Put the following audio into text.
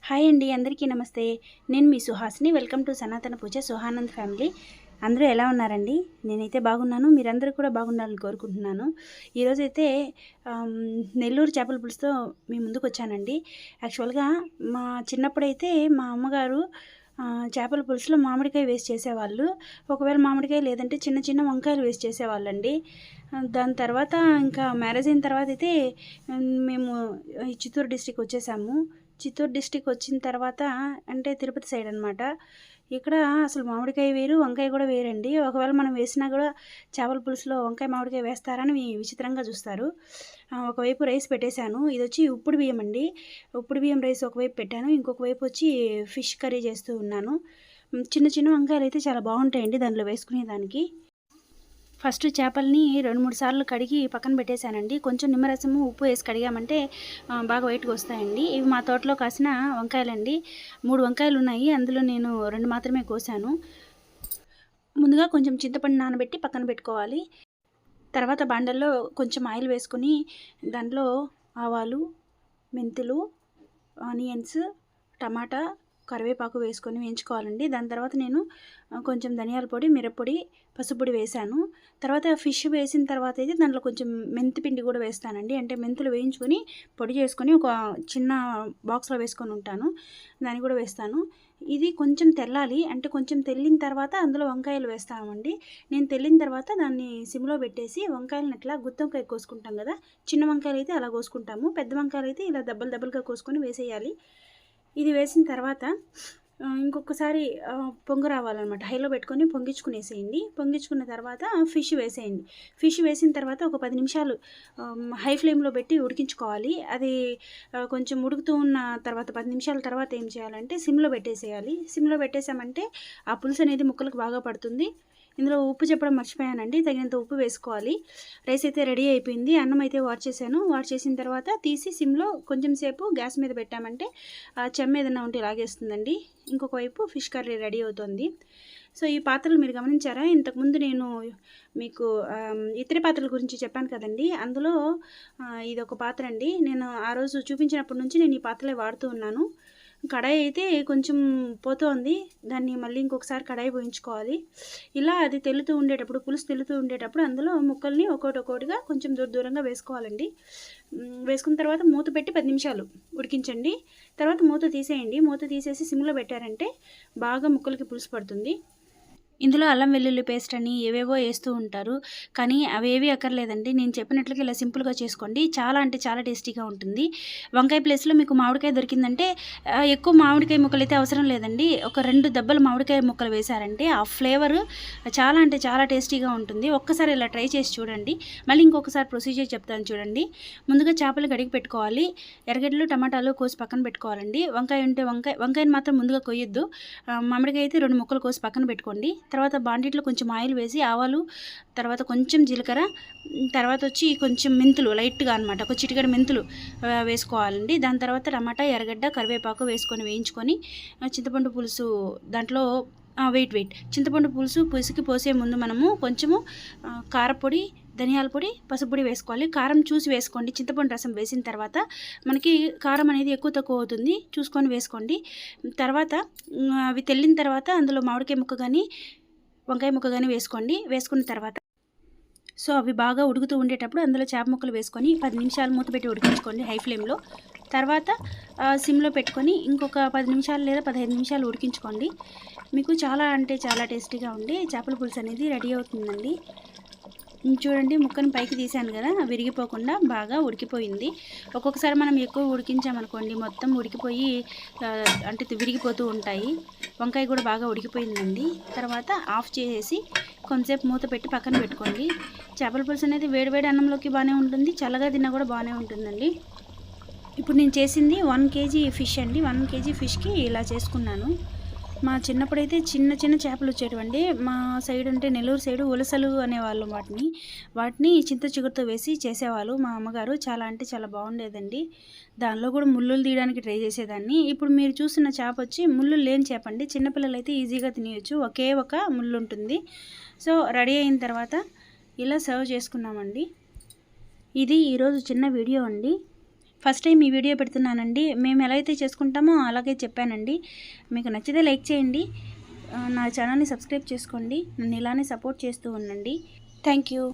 Hi అండి, అందరికీ నమస్తే. నేను మీ సుహాస్ని. వెల్కమ్ టు సనాతన పూజ సుహానంద్ ఫ్యామిలీ. అందరూ ఎలా ఉన్నారండి? నేనైతే బాగున్నాను. మీరందరూ కూడా బాగుండాలని కోరుకుంటున్నాను. ఈరోజైతే నెల్లూరు చేపల పులుసుతో మీ ముందుకు వచ్చానండి. యాక్చువల్గా మా చిన్నప్పుడైతే మా అమ్మగారు చేపల పులుసులో మామిడికాయ వేసి చేసేవాళ్ళు. ఒకవేళ మామిడికాయ లేదంటే చిన్న చిన్న వంకాయలు వేసి చేసేవాళ్ళండి. దాని తర్వాత ఇంకా మ్యారేజ్ అయిన తర్వాత అయితే మేము చిత్తూరు డిస్ట్రిక్ట్ వచ్చేసాము. చిత్తూరు డిస్ట్రిక్ట్ వచ్చిన తర్వాత అంటే తిరుపతి సైడ్ అనమాట. ఇక్కడ అసలు మామిడికాయ వేరు, వంకాయ కూడా వేరండి. ఒకవేళ మనం వేసినా కూడా చేపల పులుసులో వంకాయ మామిడికాయ వేస్తారని విచిత్రంగా చూస్తారు. ఒకవైపు రైస్ పెట్టేశాను. ఇది వచ్చి ఉప్పుడు బియ్యం అండి. ఉప్పుడు బియ్యం రైస్ ఒకవైపు పెట్టాను, ఇంకొక వైపు వచ్చి ఫిష్ కర్రీ చేస్తూ ఉన్నాను. చిన్న చిన్న వంకాయలు అయితే చాలా బాగుంటాయండి దానిలో వేసుకునేదానికి. ఫస్ట్ చేపల్ని 2-3 సార్లు కడిగి పక్కన పెట్టేశానండి. కొంచెం నిమ్మరసము ఉప్పు వేసి కడిగామంటే బాగా వైట్గా వస్తాయండి. ఇవి మా తోటలో కాసిన వంకాయలండి. 3 వంకాయలు ఉన్నాయి, అందులో నేను 2 మాత్రమే కోసాను. ముందుగా కొంచెం చింతపండు నానబెట్టి పక్కన పెట్టుకోవాలి. తర్వాత బాండల్లో కొంచెం ఆయిల్ వేసుకొని దాంట్లో ఆవాలు, మెంతులు, ఆనియన్స్, టమాటా, కరివేపాకు వేసుకొని వేయించుకోవాలండి. దాని తర్వాత నేను కొంచెం ధనియాల పొడి, మిరప్పొడి, పసుపొడి వేసాను. తర్వాత ఫిష్ వేసిన తర్వాత అయితే దాంట్లో కొంచెం మెంతి పిండి కూడా వేస్తానండి. అంటే మెంతులు వేయించుకొని పొడి చేసుకొని ఒక చిన్న బాక్స్లో వేసుకొని ఉంటాను, దాన్ని కూడా వేస్తాను. ఇది కొంచెం తెల్లాలి, అంటే కొంచెం తెల్లిన తర్వాత అందులో వంకాయలు వేస్తామండి. నేను తెల్లిన తర్వాత దాన్ని సిమ్లో పెట్టేసి వంకాయలను ఎట్లా గుత్తొంకాయ కోసుకుంటాం కదా, చిన్న వంకాయలు అయితే అలా కోసుకుంటాము, పెద్ద వంకాయలు అయితే ఇలా దెబ్బలు దెబ్బలుగా కోసుకొని వేసేయాలి. ఇది వేసిన తర్వాత ఇంకొకసారి పొంగు రావాలన్నమాట. హైలో పెట్టుకొని పొంగించుకునేసేయండి. పొంగించుకున్న తర్వాత ఫిష్ వేసేయండి. ఫిష్ వేసిన తర్వాత ఒక 10 నిమిషాలు హై ఫ్లేమ్లో పెట్టి ఉడికించుకోవాలి. అది కొంచెం ఉడుకుతూ ఉన్న తర్వాత 10 నిమిషాల తర్వాత ఏం చేయాలంటే సిమ్లో పెట్టేసేయాలి. సిమ్లో పెట్టేసామంటే ఆ పులుసు అనేది ముక్కలకు బాగా పడుతుంది. ఇందులో ఉప్పు చెప్పడం మర్చిపోయానండి, తగినంత ఉప్పు వేసుకోవాలి. రైస్ అయితే రెడీ అయిపోయింది. అన్నం అయితే వాష్ చేశాను. వాష్ చేసిన తర్వాత తీసి సిమ్లో కొంచెం సేపు గ్యాస్ మీద పెట్టామంటే చెమ్మ ఏదైనా ఉంటే లాగేస్తుందండి. ఇంకొక వైపు ఫిష్ కర్రీ రెడీ అవుతుంది. సో ఈ పాత్రలు మీరు గమనించారా? ఇంతకుముందు నేను మీకు ఇతర పాత్రల గురించి చెప్పాను కదండి, అందులో ఇది ఒక పాత్ర అండి. నేను ఆ రోజు చూపించినప్పటి నుంచి నేను ఈ పాత్రలే వాడుతూ ఉన్నాను. కడాయి అయితే కొంచెం పోతోంది, దాన్ని మళ్ళీ ఇంకొకసారి కడాయి పోయించుకోవాలి. ఇలా అది తెల్లుతూ ఉండేటప్పుడు, పులుసు తెల్లుతూ ఉండేటప్పుడు అందులో ముక్కల్ని ఒక్కొక్కటిగా కొంచెం దూరంగా వేసుకోవాలండి. వేసుకున్న తర్వాత మూత పెట్టి 10 నిమిషాలు ఉడికించండి. తర్వాత మూత తీసేయండి. మూత తీసేసి సిమ్లో పెట్టారంటే బాగా ముక్కలకి పులుసు పడుతుంది. ఇందులో అల్లం వెల్లుల్లి పేస్ట్ అని ఏవేవో వేస్తూ ఉంటారు, కానీ అవేవి అక్కర్లేదండి. నేను చెప్పినట్లుగా ఇలా సింపుల్గా చేసుకోండి, చాలా అంటే చాలా టేస్టీగా ఉంటుంది. వంకాయ ప్లేస్లో మీకు మామిడికాయ దొరికిందంటే ఎక్కువ మామిడికాయ ముక్కలు అయితే అవసరం లేదండి. ఒక 2 దెబ్బలు మామిడికాయ ముక్కలు వేశారంటే ఆ ఫ్లేవర్ చాలా అంటే చాలా టేస్టీగా ఉంటుంది. ఒక్కసారి ఇలా ట్రై చేసి చూడండి. మళ్ళీ ఇంకొకసారి ప్రొసీజర్ చెప్తాను చూడండి. ముందుగా చేపలు కడిగి పెట్టుకోవాలి. ఎర్రగడ్డలు, టమాటాలు కోసి పక్కన పెట్టుకోవాలండి. వంకాయ ఉంటే వంకాయని మాత్రం ముందుగా కొయ్యొద్దు. మామిడికాయ అయితే 2 ముక్కలు కోసి పక్కన పెట్టుకోండి. తర్వాత బాండిట్లో కొంచెం ఆయిల్ వేసి ఆవాలు, తర్వాత కొంచెం జీలకర్ర, తర్వాత వచ్చి కొంచెం మెంతులు లైట్గా అనమాట, ఒక చిటికెడు మెంతులు వేసుకోవాలండి. దాని తర్వాత టమాటా, ఎర్రగడ్డ, కరివేపాకు వేసుకొని వేయించుకొని చింతపండు పులుసు దాంట్లో వెయిట్ చింతపండు పులుసుకి పోసే ముందు మనము కొంచెము కారపొడి, ధనియాల పొడి, పసుపు పొడి వేసుకోవాలి. కారం చూసి వేసుకోండి. చింతపండు రసం వేసిన తర్వాత మనకి కారం అనేది ఎక్కువ తక్కువ అవుతుంది, చూసుకొని వేసుకోండి. తర్వాత అవి తెల్లిన తర్వాత అందులో మామిడికాయ ముక్క కానీ వంకాయ ముక్క కానీ వేసుకోండి. వేసుకున్న తర్వాత సో అవి బాగా ఉడుకుతూ ఉండేటప్పుడు అందులో చేప ముక్కలు వేసుకొని 10 నిమిషాలు మూత పెట్టి ఉడికించుకోండి హై ఫ్లేమ్లో. తర్వాత సిమ్లో పెట్టుకొని ఇంకొక 10 నిమిషాలు లేదా 15 నిమిషాలు ఉడికించుకోండి. మీకు చాలా అంటే చాలా టేస్టీగా ఉండి చేపల పులుసు అనేది రెడీ అవుతుందండి. చూడండి, ముక్కను పైకి తీసాను కదా, విరిగిపోకుండా బాగా ఉడికిపోయింది. ఒక్కొక్కసారి మనం ఎక్కువ ఉడికించామనుకోండి మొత్తం ఉడికిపోయి అంటే విరిగిపోతూ ఉంటాయి. వంకాయ కూడా బాగా ఉడికిపోయిందండి. తర్వాత ఆఫ్ చేసేసి కొంతసేపు మూత పెట్టి పక్కన పెట్టుకోండి. చేపల పులుసు అనేది వేడివేడి అన్నంలోకి బాగానే ఉంటుంది, చల్లగా తిన్నా కూడా బాగానే ఉంటుందండి. ఇప్పుడు నేను చేసింది 1 కేజీ ఫిష్ అండి. 1 కేజీ ఫిష్కి ఇలా చేసుకున్నాను. మా చిన్నప్పుడైతే చిన్న చిన్న చేపలు వచ్చేటివండి. మా సైడ్ అంటే నెల్లూరు సైడు ఉలసలు అనేవాళ్ళు. వాటిని చింత చిగురుతో వేసి చేసేవాళ్ళు మా అమ్మగారు. చాలా అంటే చాలా బాగుండేదండి. దానిలో కూడా ముళ్ళులు తీయడానికి ట్రై చేసేదాన్ని. ఇప్పుడు మీరు చూస్తున్న చేప వచ్చి ముళ్ళు లేని చేప అండి. చిన్నపిల్లలు అయితే ఈజీగా తినేయచ్చు, ఒకే ఒక ముళ్ళు ఉంటుంది. సో రెడీ అయిన తర్వాత ఇలా సర్వ్ చేసుకున్నామండి. ఇది ఈరోజు చిన్న వీడియో అండి. ఫస్ట్ టైం ఈ వీడియో పెడుతున్నానండి. మేము ఎలా అయితే చేసుకుంటామో అలాగే చెప్పానండి. మీకు నచ్చితే లైక్ చేయండి, నా ఛానల్ని సబ్స్క్రైబ్ చేసుకోండి, నన్ను ఇలానే సపోర్ట్ చేస్తూ ఉండండి. Thank you.